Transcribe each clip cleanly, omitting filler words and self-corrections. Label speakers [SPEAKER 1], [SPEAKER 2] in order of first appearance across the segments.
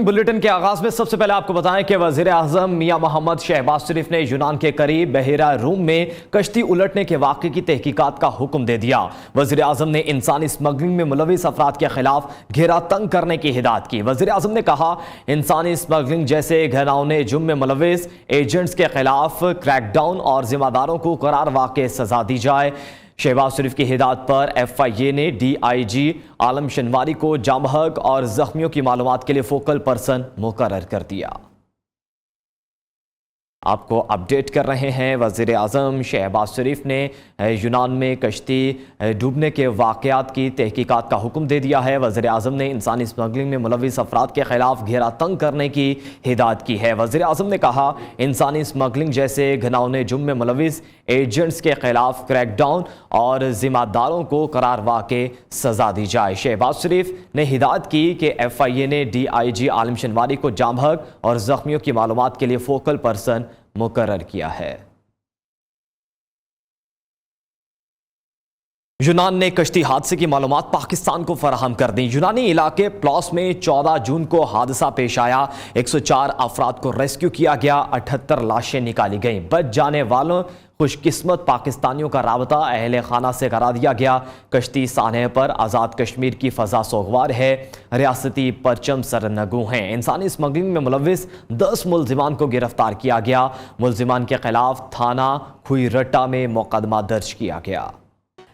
[SPEAKER 1] Morning bulletin کے آغاز میں سب سے پہلے آپ کو بتائیں کہ وزیر اعظم میاں محمد شہباز شریف نے یونان کے قریب بحیرہ روم میں کشتی الٹنے کے واقعے کی تحقیقات کا حکم دے دیا۔ وزیر اعظم نے انسانی اسمگلنگ میں ملوث افراد کے خلاف گھیرا تنگ کرنے کی ہدایت کی۔ وزیر اعظم نے کہا انسانی اسمگلنگ جیسے گھناؤنے جرم میں ملوث ایجنٹس کے خلاف کریک ڈاؤن اور ذمہ داروں کو قرار واقع سزا دی جائے۔ شہباز شریف کی ہدایت پر ایف آئی اے نے ڈی آئی جی عالم شنواری کو جام بحق اور زخمیوں کی معلومات کے لیے فوکل پرسن مقرر کر دیا۔ آپ کو اپڈیٹ کر رہے ہیں، وزیر اعظم شہباز شریف نے یونان میں کشتی ڈوبنے کے واقعات کی تحقیقات کا حکم دے دیا ہے۔ وزیر اعظم نے انسانی اسمگلنگ میں ملوث افراد کے خلاف گھیرا تنگ کرنے کی ہدایت کی ہے۔ وزیر اعظم نے کہا انسانی اسمگلنگ جیسے گھناؤنے جرم میں ملوث ایجنٹس کے خلاف کریک ڈاؤن اور ذمہ داروں کو قرار واقع سزا دی جائے۔ شہباز شریف نے ہدایت کی کہ ایف آئی اے نے ڈی آئی جی عالم شنواری کو جام بحق اور زخمیوں کی معلومات کے لیے فوکل پرسن مقرر کیا ہے۔ یونان نے کشتی حادثے کی معلومات پاکستان کو فراہم کر دیں۔ یونانی علاقے پلاس میں 14 جون کو حادثہ پیش آیا۔ 104 افراد کو ریسکیو کیا گیا، 78 لاشیں نکالی گئیں۔ بچ جانے والوں خوش قسمت پاکستانیوں کا رابطہ اہل خانہ سے کرا دیا گیا۔ کشتی سانحے پر آزاد کشمیر کی فضا سوگوار ہے، ریاستی پرچم سرنگوں ہیں۔ انسانی اسمگلنگ میں ملوث 10 ملزمان کو گرفتار کیا گیا۔ ملزمان کے خلاف تھانہ کھوئی رٹا میں مقدمہ درج کیا گیا۔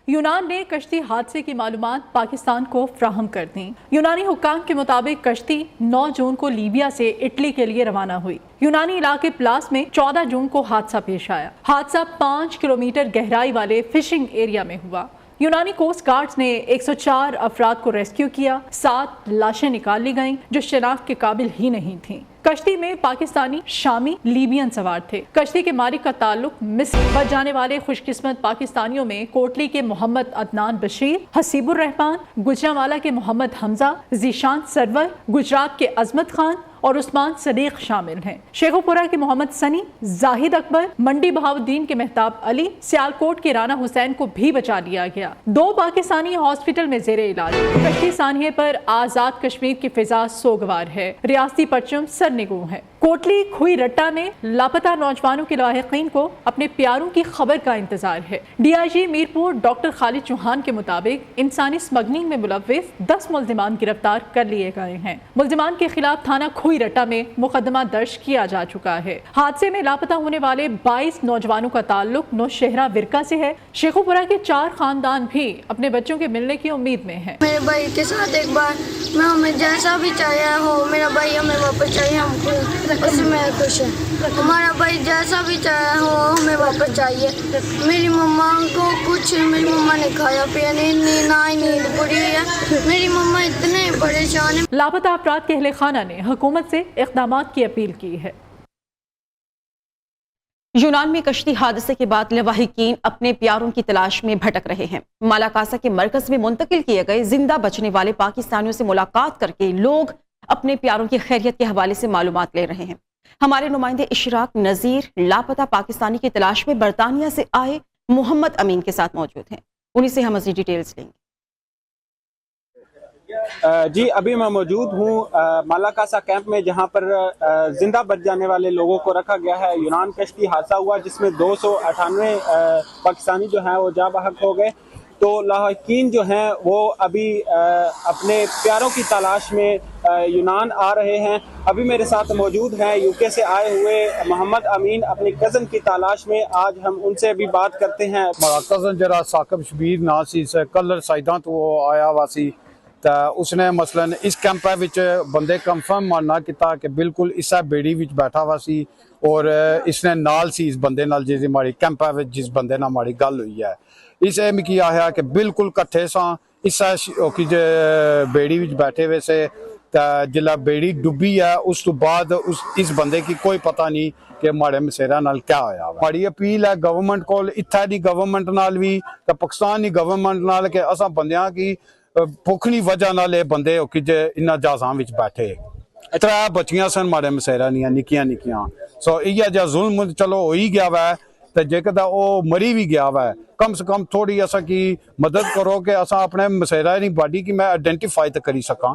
[SPEAKER 2] یونان نے کشتی حادثے کی معلومات پاکستان کو فراہم کر دیں۔ یونانی حکام کے مطابق کشتی 9 جون کو لیبیا سے اٹلی کے لیے روانہ ہوئی۔ یونانی علاقے پلاس میں 14 جون کو حادثہ پیش آیا۔ حادثہ 5 کلومیٹر گہرائی والے فشنگ ایریا میں ہوا۔ یونانی کوسٹ گارڈز نے 104 افراد کو ریسکیو کیا، 7 لاشیں نکال لی گئیں جو شناخت کے قابل ہی نہیں تھیں۔ کشتی میں پاکستانی، شامی، لیبین سوار تھے۔ کشتی کے مالک کا تعلق مصر۔ بچ جانے والے خوش قسمت پاکستانیوں میں کوٹلی کے محمد عدنان بشیر، حسیب الرحمان، گجرانوالہ کے محمد حمزہ، ذیشان سرور، گجرات کے عظمت خان اور عثمان صدیق شامل ہیں۔ شیخو پورہ کے محمد سنی، زاہد اکبر، منڈی بہاؤالدین کے مہتاب علی، سیالکوٹ کے رانا حسین کو بھی بچا لیا گیا۔ 2 پاکستانی ہاسپٹل میں زیر علاج۔ کشتی سانحے پر آزاد کشمیر کی فضا سوگوار ہے، ریاستی پرچم سرنگوں ہے۔ کوٹلی کھوئی رٹا میں لاپتہ نوجوانوں کے لاحقین کو اپنے پیاروں کی خبر کا انتظار ہے۔ D I G Mirpur doctor Khalid Chauhan کے مطابق انسانی اسمگلنگ میں ملوث 10 ملزمان گرفتار کر لیے گئے ہیں۔ ملزمان کے خلاف تھانہ کھوئی رٹا میں مقدمہ درج کیا جا چکا ہے۔ حادثے میں لاپتہ ہونے والے 22 نوجوانوں کا تعلق نوشہرہ ورکا سے ہے۔ شیخو پورہ کے 4 خاندان بھی اپنے بچوں کے ملنے کی امید میں ہیں۔
[SPEAKER 3] میرے بھائی کے ساتھ ایک بار میں ہمیں جیسا بھی چاہیے ہو، میرا بھائی ہمیں واپس چاہیے، ہم کو اس میں خوش ہے۔ ہمارا بھائی جیسا بھی چاہیے ہو ہمیں واپس چاہیے۔ میری مما کو کچھ میری مما نے کھایا پیا نہیں، نیند پوری ہے، میری مما اتنے پریشان ہیں۔
[SPEAKER 2] لاپتہ افراد کے اہل خانہ نے حکومت سے اقدامات کی اپیل کی ہے۔
[SPEAKER 4] یونان میں کشتی حادثے کے بعد لواحقین اپنے پیاروں کی تلاش میں بھٹک رہے ہیں۔ مالاکاسا کے مرکز میں منتقل کیے گئے زندہ بچنے والے پاکستانیوں سے ملاقات کر کے لوگ اپنے پیاروں کی خیریت کے حوالے سے معلومات لے رہے ہیں۔ ہمارے نمائندے اشراق نذیر لاپتہ پاکستانی کی تلاش میں برطانیہ سے آئے محمد امین کے ساتھ موجود ہیں، انہیں سے ہم مزید ڈیٹیلز لیں گے۔
[SPEAKER 5] جی ابھی میں موجود ہوں مالاکاسا کیمپ میں، جہاں پر زندہ بچ جانے والے لوگوں کو رکھا گیا ہے۔ یونان کشتی حادثہ ہوا جس میں 298 پاکستانی جو ہیں وہ جاں بحق ہو گئے، تو لاحقین جو ہیں وہ ابھی اپنے پیاروں کی تلاش میں یونان آ رہے ہیں۔ ابھی میرے ساتھ موجود ہیں یو کے سے آئے ہوئے محمد امین اپنی کزن کی تلاش میں۔ آج ہم ان سے بھی بات کرتے ہیں۔
[SPEAKER 6] ہمارا کزن جرا ثاقب شبیر نا سی کلر سائداں تو آیا وا سی، تے اس نے مثلاً اس کیمپا وچ بندے کنفرم ماننا کیتا کہ بالکل اسا بیڑی وچ بیٹھا وا سی، اور اس نے نال سی اس بندے نال جس ہماری کیمپا وچ جس بندے نال ہماری گل ہوئی ہے، اس ایم کی آیا کہ بالکل کٹھے ساں اسا بیڑی وچ بیٹھے ہوئے سے۔ جلا بیڑی ڈبی ہے اس تو بعد اس بندے کی کوئی پتہ نہیں کہ ماڑے مسیرا نال کیا ہویا۔ ہماری اپیل ہے گورنمنٹ کو، اتھا دی گورنمنٹ نال بھی تے پاکستان دی گورنمنٹ نال، کہ اساں بندیاں کی بھوکھنی وجہ نال اے بندے انہاں جہازاں وچ بیٹھے۔ 3 بچیاں سن ماڑے مسیرا نیاں نکیاں نکیاں، سو ایہ جا ظلم چلو ہو ہی گیا وا تے جے کہ او مری بھی گیا وا، کم سے کم تھوڑی اساں کی مدد کرو کہ اساں اپنے مسیرا دی باڈی کی میں آئیڈینٹیفائی تے کری سکاں۔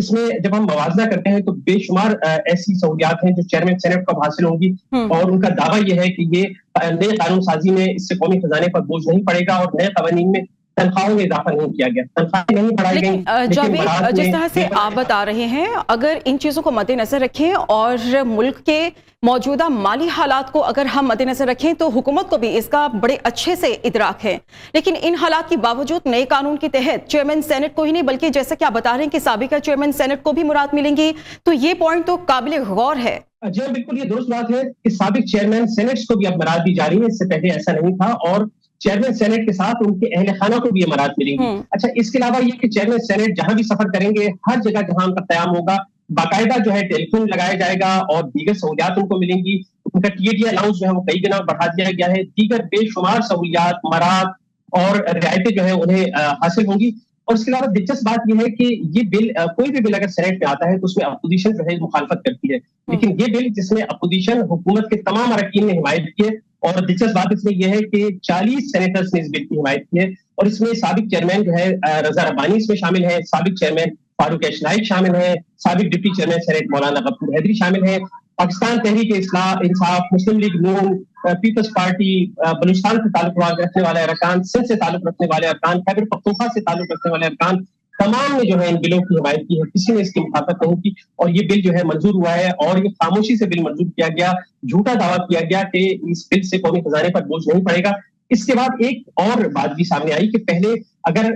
[SPEAKER 7] اس میں جب ہم موازنہ کرتے ہیں تو بے شمار ایسی سہولیات ہیں جو چیئرمین سینٹ کو حاصل ہوں گی، اور ان کا دعویٰ یہ ہے کہ یہ نئے قانون سازی میں اس سے قومی خزانے پر بوجھ نہیں پڑے گا، اور نئے قوانین میں تنخواہوں میں اضافہ نہیں کیا گیا، تنخواہیں نہیں بڑھائی گئی۔
[SPEAKER 4] جاوید، جس طرح سے آپ بتا رہے ہیں، اگر ان چیزوں کو مد نظر رکھیں اور ملک کے موجودہ مالی حالات کو اگر ہم مد نظر رکھیں تو حکومت کو بھی اس کا بڑے اچھے سے ادراک ہے، لیکن ان حالات کے باوجود نئے قانون کے تحت چیئرمین سینٹ کو ہی نہیں بلکہ جیسا کہ آپ بتا رہے ہیں کہ سابقہ چیئرمین سینٹ کو بھی مراد ملیں گی، تو یہ پوائنٹ تو قابل غور ہے۔
[SPEAKER 7] جی بالکل، یہ درست بات ہے کہ سابق چیئرمین سینٹس کو بھی اب مراد دی جا رہی ہے، اس سے پہلے ایسا نہیں تھا، اور چیئرمین سینٹ کے ساتھ ان کے اہل خانہ کو بھی یہ مراد ملیں گی۔ اچھا، اس کے علاوہ یہ کہ چیئرمین سینٹ جہاں بھی سفر کریں گے، ہر جگہ جہاں ان کا قیام ہوگا باقاعدہ جو ہے ٹیلی فون لگایا جائے گا اور دیگر سہولیات ان کو ملیں گی۔ ان کا TAT الاؤنس جو ہے وہ کئی گنا بڑھا دیا گیا ہے، دیگر بے شمار سہولیات، مراد اور رعایتیں جو ہے انہیں حاصل ہوں گی۔ اور اس کے علاوہ دلچسپ بات یہ ہے کہ یہ بل، کوئی بھی بل اگر سینٹ میں آتا ہے تو اس میں اپوزیشن جو ہے مخالفت کرتی ہے، لیکن یہ بل جس میں اپوزیشن حکومت کے تمام اراکین نے حمایت کی ہے، اور دلچسپ بات اس میں یہ ہے کہ 40 سینیٹرز نے اس بل کی حمایت کی ہے، اور اس میں سابق چیئرمین جو ہے رضا ربانی اس میں شامل ہیں، سابق چیئرمین فاروق ایش نائک شامل ہیں، سابق ڈپٹی چیئرمین سینٹ مولانا غفور حیدری شامل ہیں، پاکستان تحریک اصلاح انصاف، مسلم لیگ نون، پیپلز پارٹی، بلوچستان سے تعلق رکھنے والے ارکان، سندھ سے تعلق رکھنے والے ارکان، خیبر پختونخوا سے تعلق رکھنے والے ارکان، تمام نے جو ہے ان بلوں کی حمایت کی ہے، کسی نے اس کی مخالفت نہیں کی، اور یہ بل جو ہے منظور ہوا ہے، اور یہ خاموشی سے بل منظور کیا گیا، جھوٹا دعویٰ کیا گیا کہ اس بل سے قومی خزانے پر بوجھ نہیں پڑے گا۔ اس کے بعد ایک اور بات بھی سامنے آئی کہ پہلے اگر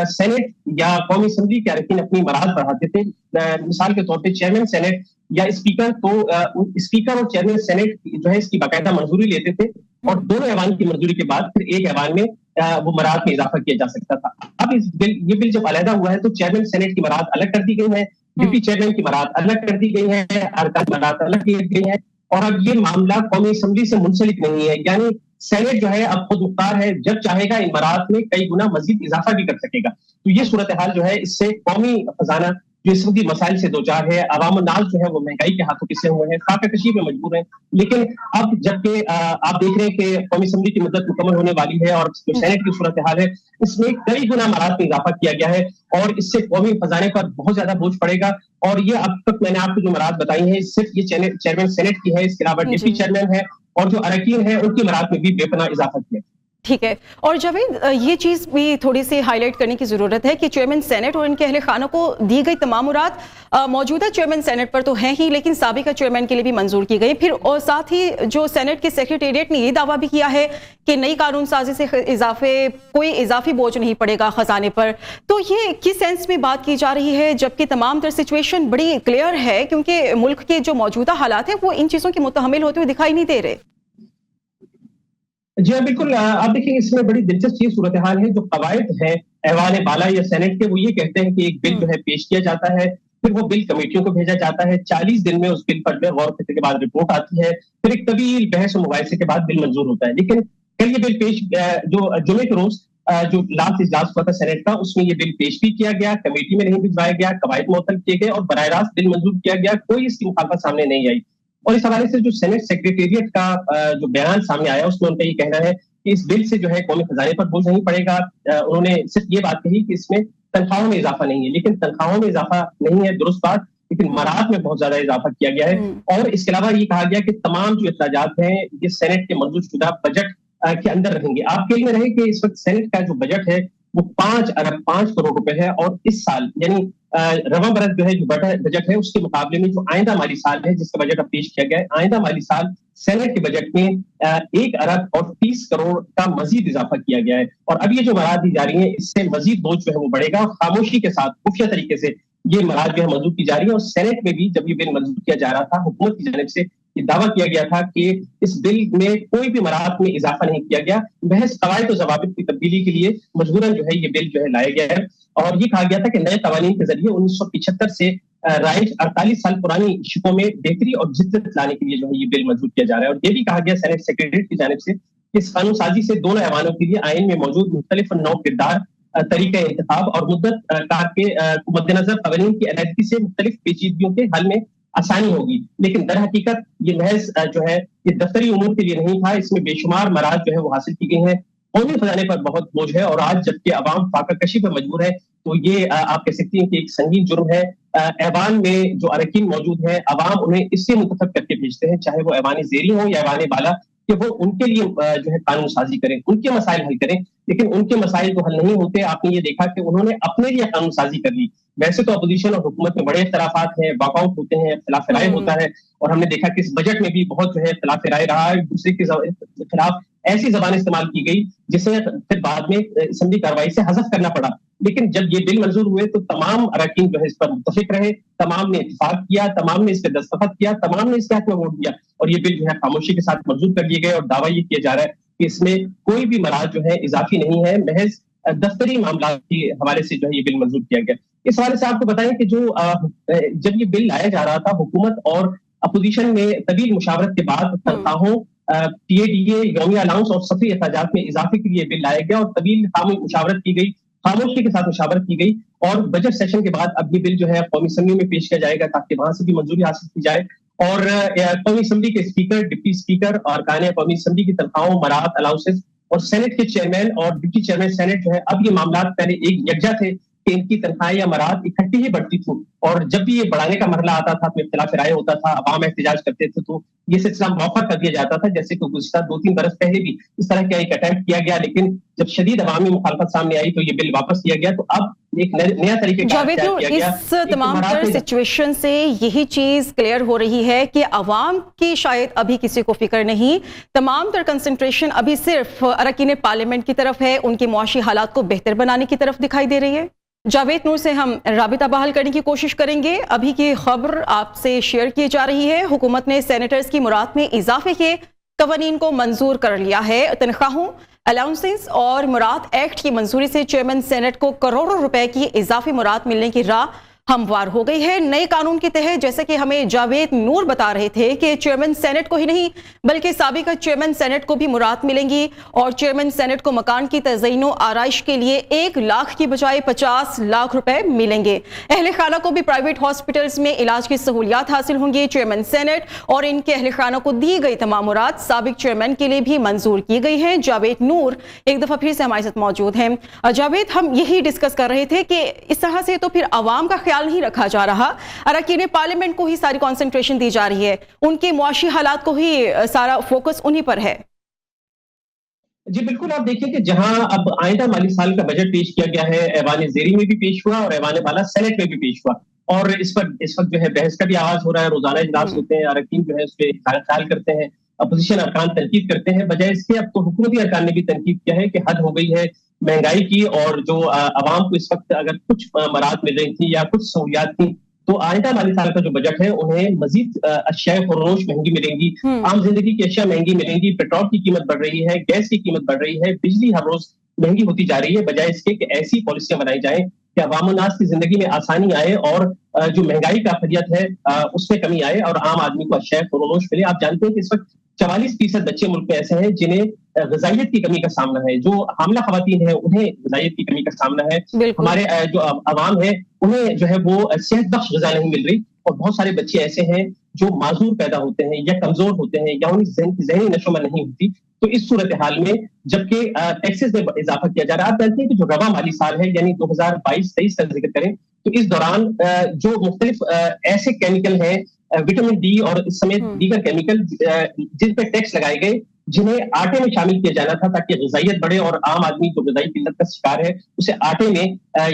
[SPEAKER 7] سینٹ یا قومی اسمبلی کے اراکین اپنی مراد بڑھاتے تھے، مثال کے طور پہ چیئرمین سینٹ یا اسپیکر، تو اسپیکر اور چیئرمین سینٹ جو ہے اس کی باقاعدہ منظوری لیتے تھے، اور دونوں ایوان کی منظوری کے بعد پھر ایک ایوان میں وہ مراد میں اضافہ کیا جا سکتا تھا۔ اب یہ بل جب علیحدہ ہوا ہے تو چیئرمین سینٹ کی مراد الگ کر دی گئی ہے، ڈپٹی چیئرمین کی مراد الگ کر دی گئی ہے، ارکان کی مراد الگ کی گئی ہے، اور اب یہ معاملہ قومی اسمبلی سے منسلک نہیں ہے، یعنی سینٹ جو ہے اب خود مختار ہے، جب چاہے گا ان مراد میں کئی گنا مزید اضافہ بھی کر سکے گا۔ تو یہ صورتحال جو ہے اس سے قومی خزانہ جو اس وقت مسائل سے دوچار ہے، عوام الناس جو ہے وہ مہنگائی کے ہاتھوں پسے ہوئے ہیں، خاکہ کشی میں مجبور ہیں، لیکن اب جبکہ آپ دیکھ رہے ہیں کہ قومی اسمبلی کی مدت مکمل ہونے والی ہے، اور جو سینٹ کی صورتحال ہے اس میں کئی گنا مراد میں اضافہ کیا گیا ہے، اور اس سے قومی خزانے پر بہت زیادہ بوجھ پڑے گا۔ اور یہ اب تک میں نے آپ کو جو مراد بتائی ہیں صرف یہ چیئرمین سینٹ کی ہے، اس کے علاوہ ڈپٹی چیئرمین ہے اور جو اراکین ہیں ان کی مراد میں بھی بے پناہ اضافہ کیا۔
[SPEAKER 4] ٹھیک ہے، اور جاوید یہ چیز بھی تھوڑی سی ہائی لائٹ کرنے کی ضرورت ہے کہ چیئرمین سینٹ اور ان کے اہل خانہ کو دی گئی تمام مراد موجودہ چیئرمین سینٹ پر تو ہیں ہی، لیکن سابقہ چیئرمین کے لیے بھی منظور کی گئی، پھر اور ساتھ ہی جو سینٹ کے سیکریٹریٹ نے یہ دعویٰ بھی کیا ہے کہ نئی قانون سازی سے کوئی اضافی بوجھ نہیں پڑے گا خزانے پر، تو یہ کس سینس میں بات کی جا رہی ہے جبکہ تمام تر سچویشن بڑی کلیئر ہے، کیونکہ ملک کے جو موجودہ حالات ہیں وہ ان چیزوں کے متحمل ہوتے ہوئے دکھائی نہیں دے رہے۔
[SPEAKER 7] جی ہاں بالکل، آپ دیکھیں اس میں بڑی دلچسپ یہ صورتحال ہے، جو قواعد ہے ایوان بالا یا سینٹ کے، وہ یہ کہتے ہیں کہ ایک بل جو ہے پیش کیا جاتا ہے، پھر وہ بل کمیٹیوں کو بھیجا جاتا ہے، 40 دن میں اس بل پر غور فکر کے بعد رپورٹ آتی ہے، پھر ایک طویل بحث و مباحثے کے بعد بل منظور ہوتا ہے۔ لیکن کل یہ بل پیش جو جمعے کے روز جو لاسٹ اجلاس ہوا تھا سینٹ کا، اس میں یہ بل پیش بھی کیا گیا، کمیٹی میں نہیں بھجوایا گیا، قواعد معطل کیے گئے اور براہ راست بل منظور کیا گیا، کوئی اس کی مخالفت سامنے نہیں آئی۔ اور اس حوالے سے جو سینٹ سیکریٹریٹ کا جو بیان سامنے آیا اس میں ان کا یہ کہنا ہے کہ اس بل سے جو ہے قومی خزانے پر بوجھ نہیں پڑے گا۔ انہوں نے صرف یہ بات کہی کہ اس میں تنخواہوں میں اضافہ نہیں ہے، لیکن تنخواہوں میں اضافہ نہیں ہے درست بات، لیکن مراد میں بہت زیادہ اضافہ کیا گیا ہے۔ اور اس کے علاوہ یہ کہا گیا کہ تمام جو اخراجات ہیں یہ سینٹ کے منظور شدہ بجٹ کے اندر رہیں گے۔ آپ کے لیے رہے کہ اس وقت سینٹ کا جو بجٹ ہے وہ 5 ارب 5 کروڑ روپے ہے، اور اس سال یعنی رواں برس جو ہے جو بجٹ ہے اس کے مقابلے میں جو آئندہ مالی سال ہے جس کا بجٹ اب پیش کیا گیا ہے، آئندہ مالی سال سینٹ کے بجٹ میں 1 ارب اور 30 کروڑ کا مزید اضافہ کیا گیا ہے۔ اور اب یہ جو مراد دی جا رہی ہیں اس سے مزید بوجھ جو ہے وہ بڑھے گا، اور خاموشی کے ساتھ خفیہ طریقے سے یہ مراد جو ہے منظور کی جا رہی ہے۔ اور سینٹ میں بھی جب یہ بل منظور کیا جا رہا تھا حکومت کی جانب سے یہ دعویٰ کیا گیا تھا کہ اس بل میں کوئی بھی مراد میں اضافہ نہیں کیا گیا، محض قواعد و ضوابط کی تبدیلی کے لیے مجبوراً جو ہے یہ بل جو ہے لایا گیا ہے۔ اور یہ کہا گیا تھا کہ نئے قوانین کے ذریعے 1975 سے رائج 48 سال پرانی شکوں میں بہتری اور جدت لانے کے لیے جو ہے یہ بل منظور کیا جا رہا ہے۔ اور یہ بھی کہا گیا سینٹ سیکریٹریٹ کی جانب سے کہ اس قانون سازی سے دونوں ایوانوں کے لیے آئین میں موجود مختلف نوع کردار، طریقہ انتخاب اور مدت کار کے مد نظر قوانین کی علیحدگی سے مختلف پیچیدگیوں کے حل میں آسانی ہوگی۔ لیکن در حقیقت یہ محض جو ہے یہ دفتری امور کے لیے نہیں تھا، اس میں بے شمار مراد جو ہے وہ حاصل کی گئی ہیں۔ قومی خزانے پر بہت بوجھ ہے، اور آج جبکہ عوام فاقہ کشی پر مجبور ہے تو یہ آپ کہہ سکتی ہیں کہ ایک سنگین جرم ہے۔ ایوان میں جو اراکین موجود ہیں، عوام انہیں اس سے منتخب کر کے بھیجتے ہیں، چاہے وہ ایوان زیری ہوں یا ایوان بالا، کہ وہ ان کے لیے جو ہے قانون سازی کریں، ان کے مسائل حل کریں، لیکن ان کے مسائل تو حل نہیں ہوتے۔ آپ نے یہ دیکھا کہ انہوں نے اپنے لیے قانون سازی کر لی۔ ویسے تو اپوزیشن اور حکومت میں بڑے اختلافات ہیں، واک آؤٹ ہوتے ہیں، اختلاف رائے ہوتا ہے، اور ہم نے دیکھا کہ اس بجٹ میں بھی بہت جو ہے اختلاف رائے رہا ہے، دوسرے کے خلاف ایسی زبان استعمال کی گئی جسے پھر بعد میں اسمبلی کارروائی سے حذف کرنا پڑا۔ لیکن جب یہ بل منظور ہوئے تو تمام اراکین جو ہے اس پر متفق رہے، تمام نے اتفاق کیا، تمام نے اس پہ دستخط کیا، تمام نے اس کے حق میں ووٹ دیا، اور یہ بل جو ہے خاموشی کے ساتھ منظور کر لیے گئے، اور دعویٰ یہ کیا جا رہا ہے کہ اس میں کوئی بھی مراد جو ہے اضافی نہیں ہے، محض دفتری معاملات کے حوالے سے جو ہے یہ بل منظور کیا گیا۔ اس حوالے سے آپ کو بتائیں کہ جو جب یہ بل لایا جا رہا تھا، حکومت اور اپوزیشن میں طویل مشاورت کے بعد تنخواہوں، پی اے ڈی اے، یومیہ الاؤنس اور سفری اخراجات میں اضافے کے لیے بل لایا گیا، اور طویل مشاورت کی گئی، خاموشی کے ساتھ مشاورت کی گئی، اور بجٹ سیشن کے بعد اب یہ بل جو ہے قومی اسمبلی میں پیش کیا جائے گا تاکہ وہاں سے بھی منظوری حاصل کی جائے، اور قومی اسمبلی کے اسپیکر، ڈپٹی اسپیکر اور ارکان قومی اسمبلی کی تنخواہوں، مراعات، الاؤنسز، اور سینٹ کے چیئرمین اور ڈپٹی چیئرمین سینٹ جو ہے، اب یہ معاملات پہلے ایک یکجا تھے کہ ان کی تنخواہیں یا مراعات اکٹھی ہی بڑھتی تھی، اور جب بھی یہ بڑھانے کا مرحلہ آتا تھا تو اختلاف رائے ہوتا تھا، عوام احتجاج کرتے تھے، تو یہ سلسلہ موخر کر دیا جاتا تھا، جیسے کہ گزشتہ 2-3 برس پہلے بھی اس طرح کا ایک اٹیمپٹ کیا گیا، لیکن جب شدید عوامی مخالفت سامنے آئی تو یہ بل واپس لیا گیا۔ تو اب ایک نیا طریقے کا
[SPEAKER 4] جاوید نور، اس تمام تر سچویشن سے یہی چیز کلیئر ہو رہی ہے کہ عوام کی شاید ابھی کسی کو فکر نہیں، تمام تر کنسنٹریشن ابھی صرف اراکین پارلیمنٹ کی طرف ہے، ان کے معاشی حالات کو بہتر بنانے کی طرف دکھائی دے رہی ہے۔ جاوید نور سے ہم رابطہ بحال کرنے کی کوشش کریں گے۔ ابھی کی خبر آپ سے شیئر کی جا رہی ہے، حکومت نے سینیٹرز کی مراد میں اضافے کے قوانین کو منظور کر لیا ہے۔ تنخواہوں، الاؤنسز اور مراد ایکٹ کی منظوری سے چیئرمین سینٹ کو کروڑوں روپے کی اضافی مراد ملنے کی راہ ہموار ہو گئی ہے۔ نئے قانون کے تحت جیسے کہ ہمیں جاوید نور بتا رہے تھے کہ چیئرمین سینٹ کو ہی نہیں بلکہ سابقہ چیئرمین سینٹ کو بھی مراد ملیں گی، اور چیئرمین سینٹ کو مکان کی تزئین و آرائش کے لیے 1 لاکھ کی بجائے 50 لاکھ روپے ملیں گے۔ اہل خانہ کو بھی پرائیویٹ ہاسپٹلز میں علاج کی سہولیات حاصل ہوں گی۔ چیئرمین سینٹ اور ان کے اہل خانہ کو دی گئی تمام مراد سابق چیئرمین کے لیے بھی منظور کی گئی ہیں۔ جاوید نور ایک دفعہ پھر سے ہمارے ساتھ موجود ہیں۔ جاوید، ہم یہی ڈسکس کر رہے تھے کہ اس طرح سے تو پھر عوام کا خیال نہیں رکھا جا رہا، اراکین پارلیمنٹ کو ہی ساری کنسنٹریشن دی جا رہی ہے، ان کے معاشی حالات کو ہی سارا فوکس انہی پر ہے۔
[SPEAKER 7] جی بالکل، آپ دیکھیں کہ جہاں اب آئندہ مالی سال کا بجٹ پیش کیا گیا ہے، ایوان زیری میں بھی پیش ہوا اور ایوان بالا سینٹ میں بھی پیش ہوا، اور اس پر اس وقت جو ہے بحث کا بھی آغاز ہو رہا ہے، روزانہ اجلاس ہوتے ہیں، اراکین جو ہے اس پہ خیال کرتے ہیں، اپوزیشن ارکان تنقید کرتے ہیں، بجائے اس کے اب تو حکومتی ارکان نے بھی تنقید کیا ہے کہ حد ہو گئی ہے مہنگائی کی، اور جو عوام کو اس وقت اگر کچھ مراد مل رہی تھی یا کچھ سہولیات تھیں تو آئندہ مالی سال کا جو بجٹ ہے انہیں مزید اشیاء فروش مہنگی ملیں گی، عام زندگی کی اشیاء مہنگی ملیں گی، پیٹرول کی قیمت بڑھ رہی ہے، گیس کی قیمت بڑھ رہی ہے، بجلی ہر روز مہنگی ہوتی جا رہی ہے، بجائے اس کے کہ ایسی پالیسیاں بنائی جائیں کہ عوام الناس کی زندگی میں آسانی آئے اور جو مہنگائی کا خریت ہے اس میں کمی آئے اور عام آدمی کو اشیاء فروش ملے۔ آپ جانتے ہیں کہ اس وقت 44% بچے ملک میں ایسے ہیں جنہیں غذائیت کی کمی کا سامنا ہے، جو حاملہ خواتین ہیں انہیں غذائیت کی کمی کا سامنا ہے، ہمارے جو عوام ہے انہیں جو ہے وہ صحت بخش غذا نہیں مل رہی، اور بہت سارے بچے ایسے ہیں جو معذور پیدا ہوتے ہیں یا کمزور ہوتے ہیں یا ان کی ذہنی نشومند نہیں ہوتی۔ تو اس صورتحال میں جبکہ ٹیکسز میں اضافہ کیا جا رہا ہے، آپ جانتے ہیں کہ جو رواں مالی سال ہے یعنی 2022-23 کا ذکر کریں تو اس دوران جو مختلف ایسے کیمیکل ہیں، وٹامن ڈی اور اس سمیت دیگر کیمیکل جن پہ ٹیکس لگائے گئے، جنہیں آٹے میں شامل کیا جانا تھا تاکہ غذائیت بڑھے اور عام آدمی جو غذائی قلت کا شکار ہے اسے آٹے میں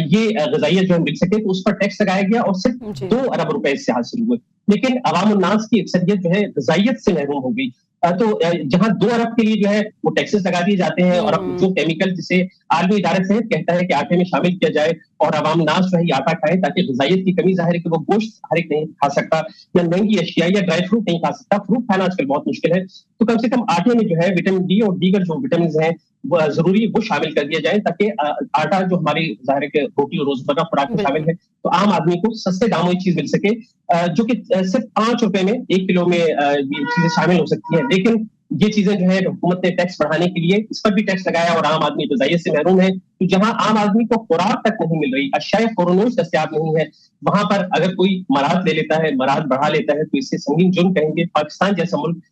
[SPEAKER 7] یہ غذائیت جو ہے مل سکے، تو اس پر ٹیکس لگایا گیا اور صرف 2 ارب روپے اس سے حاصل ہوئے، لیکن عوام الناس کی اکثریت جو ہے غذائیت سے محروم ہو گئی۔ تو جہاں 2 ارب کے لیے جو ہے وہ ٹیکسز لگا دیے جاتے ہیں، اور اب جو کیمیکل جسے عالمی ادارہ صحت کہتا ہے کہ آٹے میں شامل کیا جائے اور عوام الناس جو ہے یہ آٹا کھائے تاکہ غذائیت کی کمی، ظاہر ہے کہ وہ گوشت ہر ایک نہیں کھا سکتا یا مہنگی اشیاء یا ڈرائی فروٹ نہیں کھا سکتا، فروٹ کھانا آج کل بہت مشکل ہے، تو کم سے کم آٹے میں جو ہے وٹامن ڈی اور دیگر جو وٹامنز ہیں وہ ضروری وہ شامل کر دیا جائے تاکہ آٹا جو ہماری ظاہر ہے کہ روٹی اور روزمرہ خوراک میں شامل ہے تو عام آدمی کو سستے داموں یہ چیز مل سکے، جو کہ صرف 5 روپے میں 1 کلو میں یہ چیزیں شامل ہو سکتی ہیں، لیکن یہ چیزیں جو ہے حکومت نے ٹیکس بڑھانے کے لیے اس پر بھی ٹیکس لگایا اور عام آدمی غذائیت سے محروم ہے، تو جہاں عام آدمی کو خوراک تک نہیں مل رہی، اشیاء فروش دستیاب نہیں ہے، وہاں پر اگر کوئی مراد لے لیتا ہے، مراد بڑھا لیتا ہے تو اس سے سنگین جرم کہیں گے۔ پاکستان جیسا ملک